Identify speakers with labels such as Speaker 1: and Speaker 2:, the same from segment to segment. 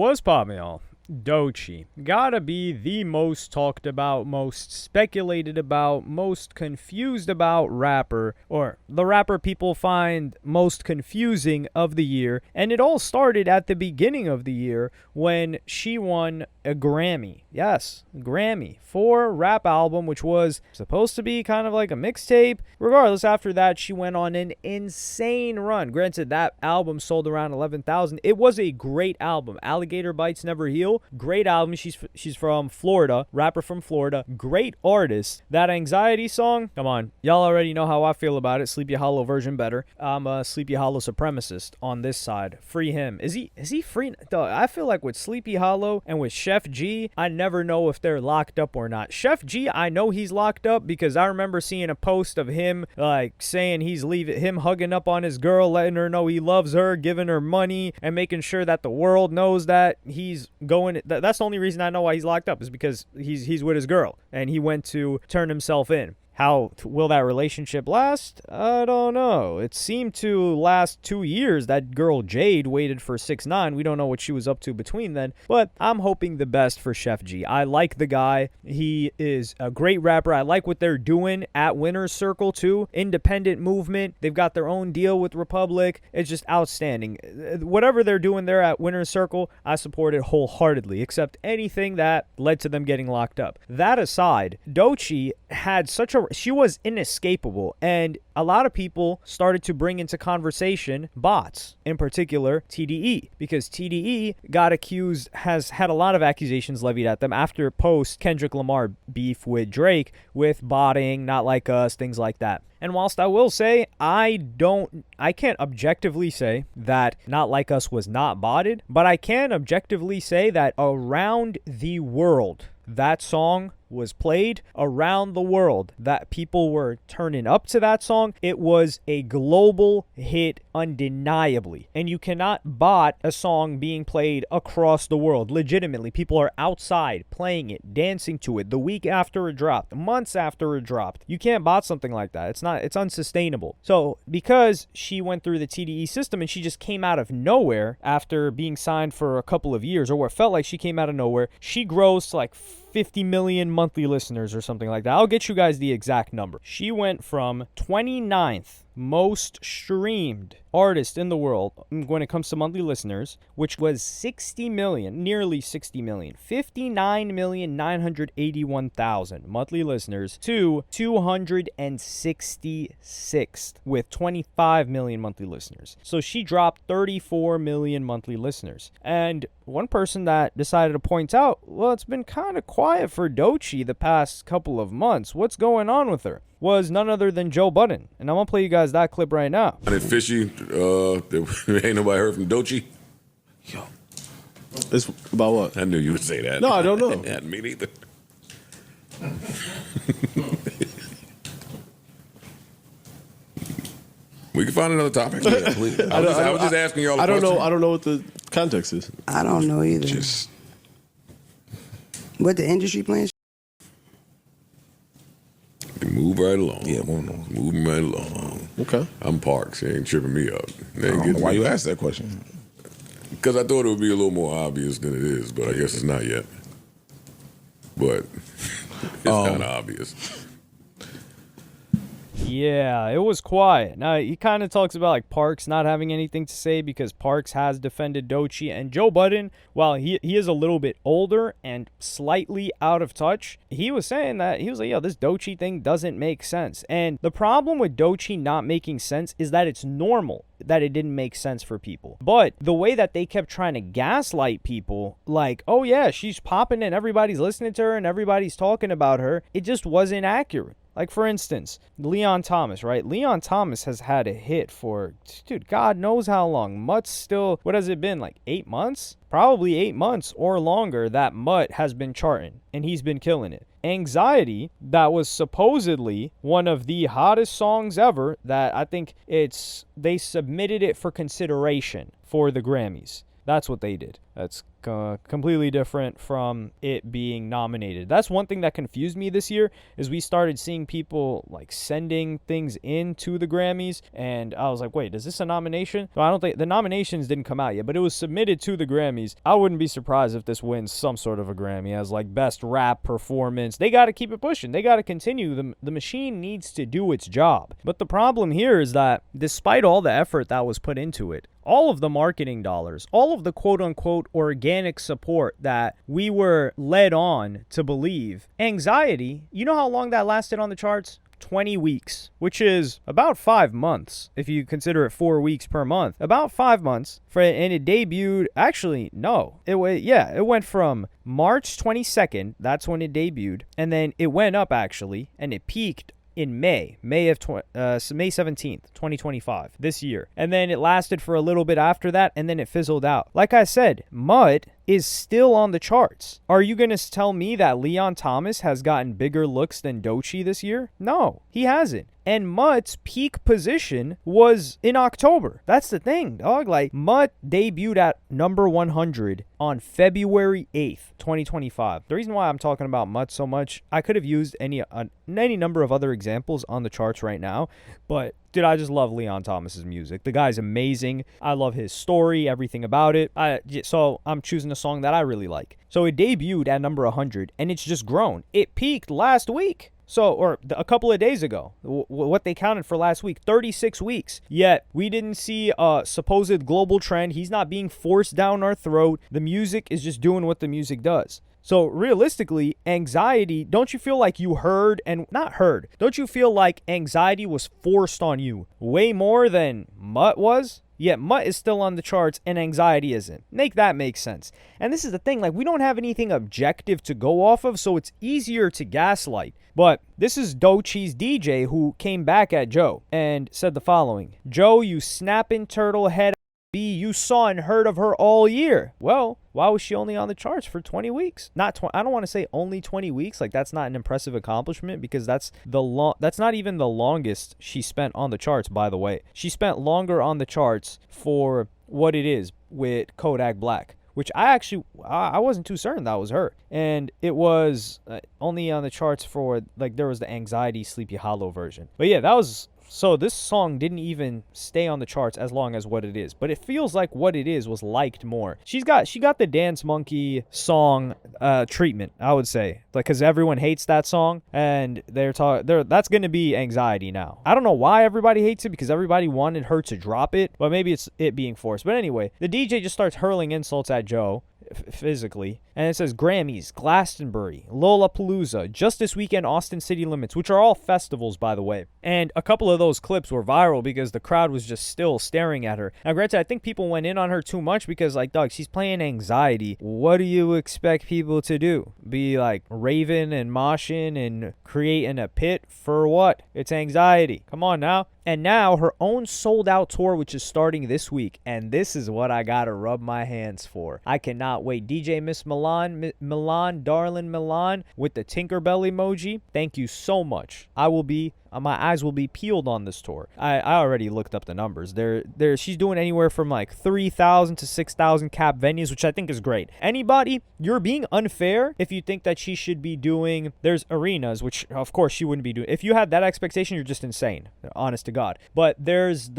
Speaker 1: What's poppin', y'all? Doechii. Gotta be the most talked about, most speculated about, most confused about rapper, or the rapper people find most confusing of the year. And it all started at the beginning of the year when she won a Grammy. Yes, Grammy for a rap album, which was supposed to be kind of like a mixtape. Regardless, after that, she went on an insane run. Granted, that album sold around 11,000. It was a great album. Alligator Bites Never Heal. Great album. She's from Florida. Rapper from Florida. Great artist. That Anxiety song, come on. Y'all already know how I feel about it. Sleepy Hollow version better. I'm a Sleepy Hollow supremacist on this side. Free him. Is he free? I feel like with Sleepy Hollow and with Chef G, I never know if they're locked up or not. Chef G, I know he's locked up because I remember seeing a post of him like saying he's leaving, him hugging up on his girl, letting her know he loves her, giving her money, and making sure that the world knows that he's going. That's the only reason I know why he's locked up, is because he's with his girl and he went to turn himself in. How will that relationship last? I don't know. It seemed to last 2 years. That girl Jade waited for 6ix9ine. We don't know what she was up to between then, but I'm hoping the best for Chef G. I like the guy. He is a great rapper. I like what they're doing at Winner's Circle too. Independent movement. They've got their own deal with Republic. It's just outstanding. Whatever they're doing there at Winner's Circle, I support it wholeheartedly, except anything that led to them getting locked up. That aside, Doechii had she was inescapable, and a lot of people started to bring into conversation bots, in particular TDE, because TDE got accused, has had a lot of accusations levied at them after post Kendrick Lamar beef with Drake, with botting, Not Like Us, things like that. And whilst I will say I can't objectively say that Not Like Us was not botted, but I can objectively say that around the world, that song was played around the world, that people were turning up to that song. It was a global hit undeniably, and you cannot bot a song being played across the world. Legitimately, people are outside playing it, dancing to it the week after it dropped, months after it dropped. You can't bot something like that. It's unsustainable. So because she went through the TDE system and she just came out of nowhere after being signed for a couple of years, or what felt like she came out of nowhere, she grows to like 50 million monthly listeners or something like that. I'll get you guys the exact number. She went from 29th most streamed artist in the world when it comes to monthly listeners, which was 60 million, nearly 60 million, 59,981,000 monthly listeners, to 266th with 25 million monthly listeners. So she dropped 34 million monthly listeners. And one person that decided to point out, well, it's been kind of quiet for Doechii the past couple of months. What's going on with her? Was none other than Joe Budden. And I'm going to play you guys that clip right now.
Speaker 2: And it's fishy. Ain't nobody heard from Doechii?
Speaker 3: Yo. It's about what?
Speaker 2: I knew you would say that.
Speaker 3: No, I don't know.
Speaker 2: Yeah, me neither. We can find another topic. Yeah, please. I was just asking y'all a question.
Speaker 3: I don't know what the context is.
Speaker 4: I don't know either. What the industry plans?
Speaker 2: Move right along.
Speaker 5: Yeah,
Speaker 2: moving right along.
Speaker 3: Okay.
Speaker 2: I'm Parks. It ain't tripping me up.
Speaker 5: Why you asked that question?
Speaker 2: Because I thought it would be a little more obvious than it is, but I guess it's not yet. But it's kind of obvious.
Speaker 1: Yeah, it was quiet. Now, he kind of talks about like Parks not having anything to say because Parks has defended Doechii. And Joe Budden, while he is a little bit older and slightly out of touch, he was saying that, he was like, yo, this Doechii thing doesn't make sense. And the problem with Doechii not making sense is that it's normal that it didn't make sense for people. But the way that they kept trying to gaslight people, like, oh yeah, she's popping and everybody's listening to her and everybody's talking about her, it just wasn't accurate. Like, for instance, Leon Thomas, right? Leon Thomas has had a hit for, dude, God knows how long. Mutt's still, what has it been, like 8 months? Probably 8 months or longer that Mutt has been charting, and he's been killing it. Anxiety, that was supposedly one of the hottest songs ever, that I think they submitted it for consideration for the Grammys. That's what they did. That's completely different from it being nominated. That's one thing that confused me this year, is we started seeing people like sending things in to the Grammys, and I was like, wait, is this a nomination? No, I don't think the nominations didn't come out yet, but it was submitted to the Grammys. I wouldn't be surprised if this wins some sort of a Grammy as like best rap performance. They got to keep it pushing. They got to continue. The machine needs to do its job. But the problem here is that despite all the effort that was put into it, all of the marketing dollars, all of the quote-unquote organic support that we were led on to believe, Anxiety, you know how long that lasted on the charts? 20 weeks, which is about 5 months if you consider it 4 weeks per month. About 5 months and it debuted. Actually, no, it went from March 22nd, that's when it debuted, and then it went up actually, and it peaked in May 17th, 2025, this year. And then it lasted for a little bit after that, and then it fizzled out. Like I said, Mutt is still on the charts. Are you going to tell me that Leon Thomas has gotten bigger looks than Doechii this year? No, he hasn't. And Mutt's peak position was in October. That's the thing, dog. Like, Mutt debuted at number 100 on February 8th, 2025. The reason why I'm talking about Mutt so much, I could have used any number of other examples on the charts right now, but dude, I just love Leon Thomas's music. The guy's amazing. I love his story, everything about it. So I'm choosing a song that I really like. So it debuted at number 100, and it's just grown. It peaked last week. Or a couple of days ago, what they counted for last week, 36 weeks. Yet, we didn't see a supposed global trend. He's not being forced down our throat. The music is just doing what the music does. So, realistically, Anxiety, don't you feel like you don't you feel like Anxiety was forced on you way more than Mutt was? Yet Mutt is still on the charts and Anxiety isn't. Make that make sense. And this is the thing, like, we don't have anything objective to go off of, so it's easier to gaslight. But this is Doechii's DJ who came back at Joe and said the following: Joe, you snapping turtle head B, you saw and heard of her all year. Well, why was she only on the charts for 20 weeks? I don't want to say only 20 weeks. Like, that's not an impressive accomplishment, because that's not even the longest she spent on the charts, by the way. She spent longer on the charts for What It Is with Kodak Black, which I wasn't too certain that was her. And it was only on the charts for, like, there was the Anxiety Sleepy Hollow version. But yeah, so this song didn't even stay on the charts as long as What It Is, but it feels like What It Is was liked more. She got the Dance Monkey song treatment, I would say, like, because everyone hates that song, and that's going to be Anxiety now. I don't know why everybody hates it, because everybody wanted her to drop it, but maybe it's it being forced. But anyway, the DJ just starts hurling insults at Joe physically, and it says Grammys, Glastonbury, Lollapalooza, just this weekend Austin City Limits, which are all festivals, by the way. And a couple of those clips were viral because the crowd was just still staring at her. Now, granted, I think people went in on her too much, because, like, dog, she's playing Anxiety. What do you expect people to do? Be like raving and moshing and creating a pit for what? It's Anxiety. Come on now. And now her own sold-out tour, which is starting this week. And this is what I gotta rub my hands for. I cannot wait. DJ Miss Milan, darling Milan, with the Tinkerbell emoji. Thank you so much. My eyes will be peeled on this tour. I already looked up the numbers. She's doing anywhere from like 3,000 to 6,000 cap venues, which I think is great. Anybody, you're being unfair if you think that she should be doing, there's arenas, which of course she wouldn't be doing. If you had that expectation, you're just insane, honest to God. But there's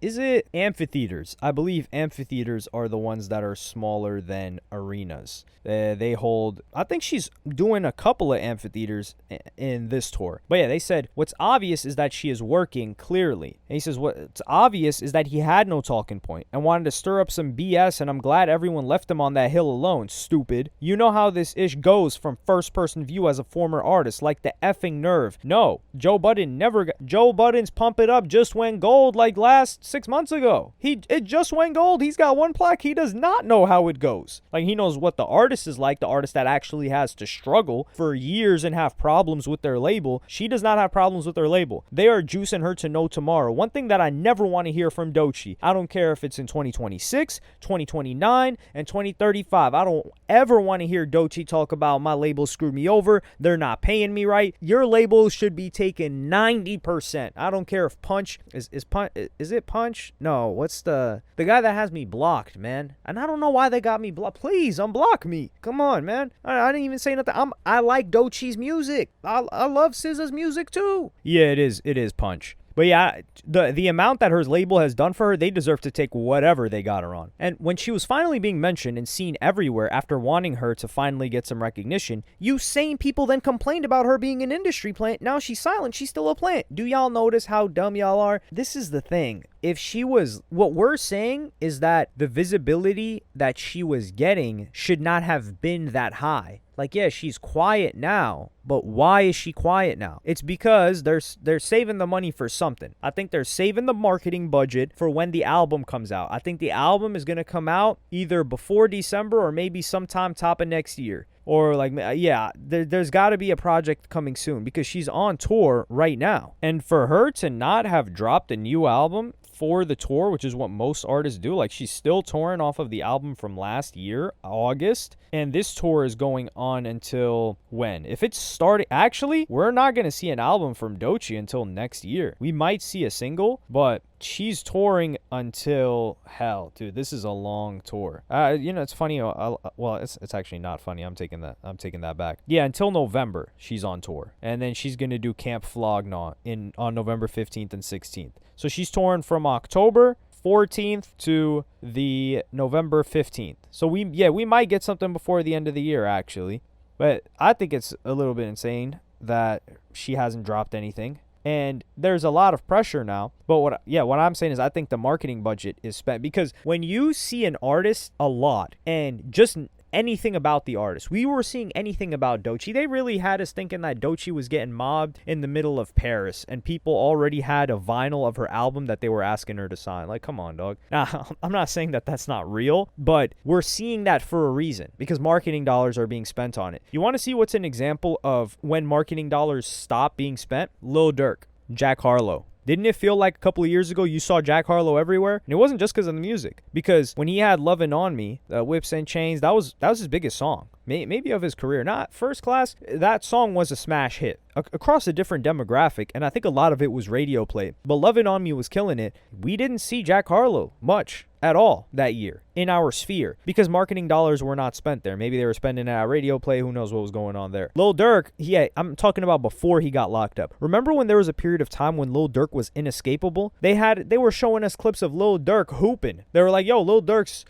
Speaker 1: is it amphitheaters? I believe amphitheaters are the ones that are smaller than arenas. They hold, I think she's doing a couple of amphitheaters in this tour. But yeah, they said what's obvious is that she is working clearly. And he says what's obvious is that he had no talking point and wanted to stir up some BS, and I'm glad everyone left him on that hill alone, stupid. You know how this ish goes from first person view as a former artist, like the effing nerve. No, Joe Budden's Pump It Up just went gold like last 6 months ago. It just went gold. He's got one plaque. He does not know how it goes. Like, he knows what the artist is like, the artist that actually has to struggle for years and have problems with their label. She does not have problems with with her label. They are juicing her to no tomorrow. One thing that I never want to hear from Doechii, I don't care if it's in 2026, 2029, and 2035. I don't ever want to hear Doechii talk about my label screwed me over. They're not paying me right. Your label should be taking 90%. I don't care if Punch is it Punch? No, what's the guy that has me blocked, man? And I don't know why they got me blocked. Please unblock me. Come on, man. I didn't even say nothing. I like Doechii's music. I love SZA's music too. Yeah, it is Punch. But yeah, the amount that her label has done for her, they deserve to take whatever they got her on. And when she was finally being mentioned and seen everywhere after wanting her to finally get some recognition, you same people then complained about her being an industry plant. Now she's silent. She's still a plant. Do y'all notice how dumb y'all are? This is the thing. If she was, what we're saying is that the visibility that she was getting should not have been that high. Like, yeah, she's quiet now, but why is she quiet now? It's because they're saving the money for something. I think they're saving the marketing budget for when the album comes out. I think the album is going to come out either before December or maybe sometime top of next year. Or like, yeah, there's got to be a project coming soon because she's on tour right now. And for her to not have dropped a new album for the tour, which is what most artists do, like she's still touring off of the album from last year, August, and this tour is going on until when? If it's starting, actually, we're not going to see an album from Doechii until next year. We might see a single, but she's touring until hell, dude. This is a long tour. It's funny. Well, it's actually not funny. I'm taking that back. Yeah, until November she's on tour, and then she's gonna do Camp Flog Gnaw on November 15th and 16th. So she's touring from October 14th to the November 15th. So we might get something before the end of the year actually, but I think it's a little bit insane that she hasn't dropped anything. And there's a lot of pressure now. But what I'm saying is I think the marketing budget is spent because when you see an artist a lot and just anything about the artist, we were seeing anything about Doechii. They really had us thinking that Doechii was getting mobbed in the middle of Paris and people already had a vinyl of her album that they were asking her to sign. Like, come on, dog. Now, I'm not saying that that's not real, but we're seeing that for a reason because marketing dollars are being spent on it. You want to see what's an example of when marketing dollars stop being spent? Lil Durk, Jack Harlow. Didn't it feel like a couple of years ago you saw Jack Harlow everywhere? And it wasn't just because of the music. Because when he had Lovin' On Me, Whips and Chains, that was his biggest song. Maybe of his career. Not First Class. That song was a smash hit across a different demographic. And I think a lot of it was radio play. But Lovin' On Me was killing it. We didn't see Jack Harlow much at all that year in our sphere because marketing dollars were not spent there. Maybe they were spending it at radio play. Who knows what was going on there. Lil Durk, yeah, I'm talking about before he got locked up. Remember when there was a period of time when Lil Durk was inescapable? They were showing us clips of Lil Durk hooping. They were like, yo, Lil Durk's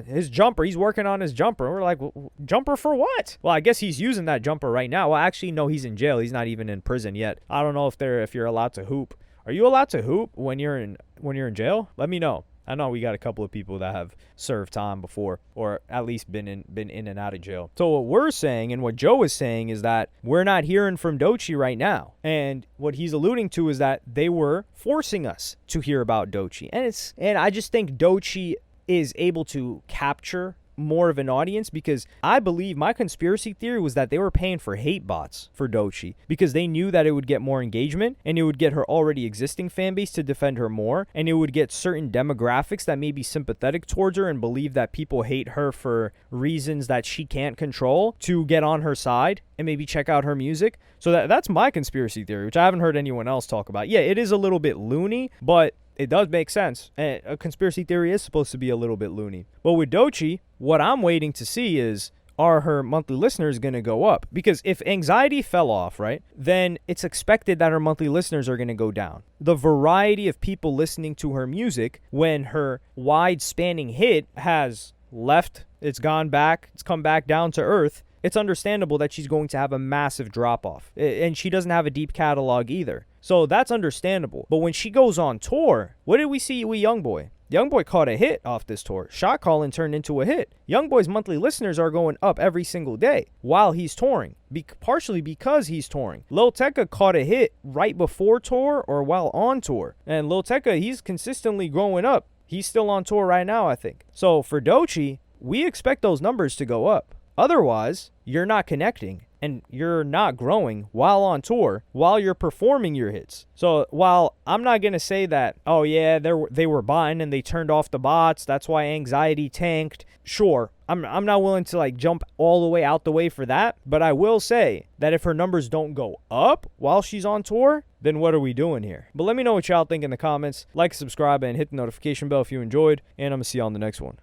Speaker 1: his jumper. He's working on his jumper. We're like, jumper for what? Well, I guess he's using that jumper right now. Well, actually, no, he's in jail. He's not even in prison yet. I don't know if you're allowed to hoop. Are you allowed to hoop when you're in jail? Let me know. I know we got a couple of people that have served time before or at least been in and out of jail. So what we're saying and what Joe is saying is that we're not hearing from Doechii right now. And what he's alluding to is that they were forcing us to hear about Doechii. And I just think Doechii is able to capture more of an audience because I believe my conspiracy theory was that they were paying for hate bots for Doechii because they knew that it would get more engagement and it would get her already existing fan base to defend her more and it would get certain demographics that may be sympathetic towards her and believe that people hate her for reasons that she can't control to get on her side and maybe check out her music. So that's my conspiracy theory, which I haven't heard anyone else talk about. Yeah, it is a little bit loony, but it does make sense. And a conspiracy theory is supposed to be a little bit loony. But with Doechii, what I'm waiting to see is, are her monthly listeners going to go up? Because if anxiety fell off, right, then it's expected that her monthly listeners are going to go down. The variety of people listening to her music when her wide-spanning hit has left, it's gone back, it's come back down to earth, it's understandable that she's going to have a massive drop-off. And she doesn't have a deep catalog either. So that's understandable. But when she goes on tour, what did we see with Youngboy? Youngboy caught a hit off this tour. Shot Callin' turned into a hit. Youngboy's monthly listeners are going up every single day while he's touring, partially because he's touring. Lil Tecca caught a hit right before tour or while on tour. And Lil Tecca, he's consistently growing up. He's still on tour right now, I think. So for Doechii, we expect those numbers to go up. Otherwise, you're not connecting. and you're not growing while on tour, while you're performing your hits. So while I'm not going to say that, oh yeah, they were buying and they turned off the bots, that's why anxiety tanked. Sure, I'm not willing to like jump all the way out the way for that, but I will say that if her numbers don't go up while she's on tour, then what are we doing here? But let me know what y'all think in the comments. Like, subscribe, and hit the notification bell if you enjoyed, and I'm going to see you on the next one.